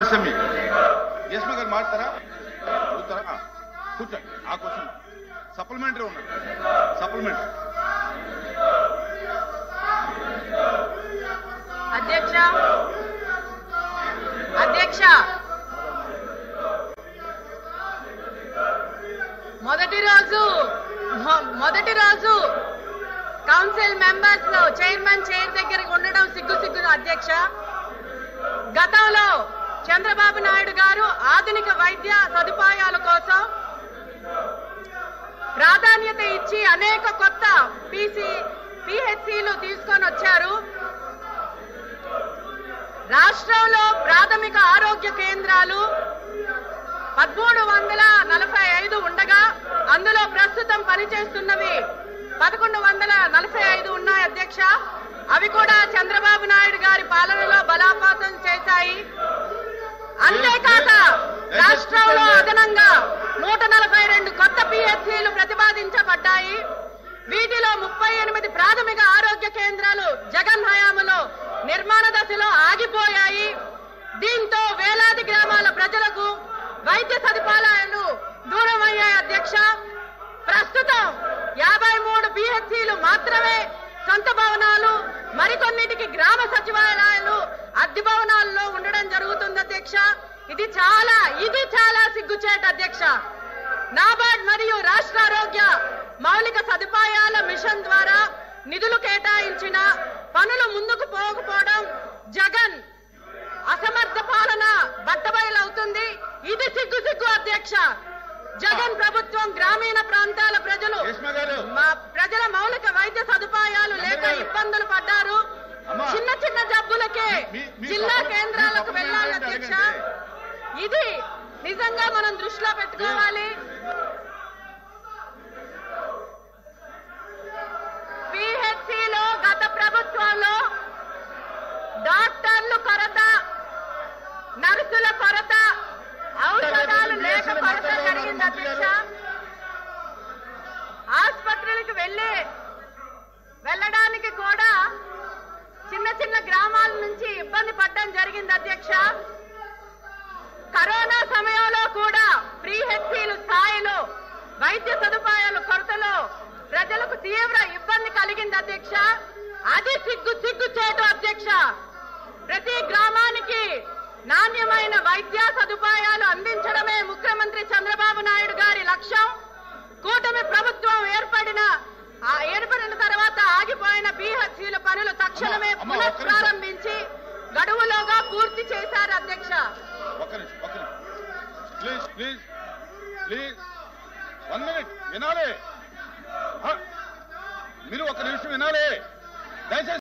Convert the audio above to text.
ఎస్మ గారు మాట్లాడతారా అడుగుతారా కూర్చోండి ఆ క్వశ్చన్ సప్లిమెంటరీ ఉన్నది సప్లిమెంటరీ అధ్యక్ష అధ్యక్ష మొదటి రోజు కౌన్సిల్ మెంబర్స్ చైర్మన్ చైర్ దగ్గర ఉండడం సిగ్గు అధ్యక్ష. గతంలో చంద్రబాబు నాయుడు గారు ఆధునిక వైద్య సదుపాయాల కోసం ప్రాధాన్యత ఇచ్చి అనేక కొత్త పిహెచ్సిలు తీసుకొని వచ్చారు. రాష్ట్రంలో ప్రాథమిక ఆరోగ్య కేంద్రాలు 1345 ఉండగా అందులో ప్రస్తుతం పనిచేస్తున్నవి 1145 ఉన్నాయి అధ్యక్ష. అవి కూడా చంద్రబాబు నాయుడు గారి పాలనలో బలోపేతం చేశాయి. అంతేకాక రాష్ట్రంలో అదనంగా 142 కొత్త పిహెచ్సిలు ప్రతిపాదించబడ్డాయి. వీటిలో 38 ప్రాథమిక ఆరోగ్య కేంద్రాలు జగన్ హయాంలో నిర్మాణ దశలో ఆగిపోయాయి. దీంతో వేలాది గ్రామాల ప్రజలకు వైద్య సదుపాయాలు దూరం అయ్యాయి అధ్యక్ష. ప్రస్తుతం 53 పిహెచ్సిలు మాత్రమే సొంత భవనాలు, మరికొన్నిటికి గ్రామ సచివాలయాలు అద్దె భవనాల్లో ఉండడం జరుగుతుంది అధ్యక్ష. ఇది చాలా సిగ్గుచేట అధ్యక్ష. నాబార్డ్ మరియు రాష్ట్ర ఆరోగ్య మౌలిక సదుపాయాల మిషన్ ద్వారా నిధులు కేటాయించిన పనులు ముందుకు పోకపోవడం జగన్ అసమర్థ పాలన బట్టబయలవుతుంది. ఇది సిగ్గు అధ్యక్ష. జగన్ ప్రభుత్వం గ్రామీణ ప్రాంతాల ప్రజల మౌలిక వైద్య సదుపాయాలు లేక ఇబ్బందులు పడ్డారు. చిన్న జబ్బులకే జిల్లా కేంద్రాలకు వెళ్లాలి అధ్యక్ష. ఇది నిజంగా మనం దృష్టిలో పెట్టుకోవాలి. పిహెచ్సిలో గత ప్రభుత్వంలో డాక్టర్లు కొరత, నర్సుల కొరత, ఔషధాలు లేక కొరత జరిగింది అధ్యక్ష. ఆసుపత్రులకు వెళ్ళడానికి కూడా చిన్న గ్రామాల నుంచి ఇబ్బంది పడడం జరిగింది అధ్యక్ష. కరోనా సమయంలో కూడా పిహెచ్సిలు స్థాయిలో వైద్య సదుపాయాల కొరతలో ప్రజలకు తీవ్ర ఇబ్బంది కలిగింది అధ్యక్ష. అది సిగ్గుచేటు అధ్యక్ష. ప్రతి గ్రామానికి నాణ్యమైన వైద్య సదుపాయాలు అందించడమే ముఖ్యమంత్రి చంద్రబాబు నాయుడు గారి లక్ష్యం. కూటమి ప్రభుత్వం ఏర్పడిన తర్వాత ఆగిపోయిన పిహెచ్సిల పనులు తక్షణమే పునఃప్రారంభించి గడువులోగా పూర్తి చేశారు అధ్యక్ష. వినాలి, మీరు ఒక నిమిషం వినాలి దయచేసి.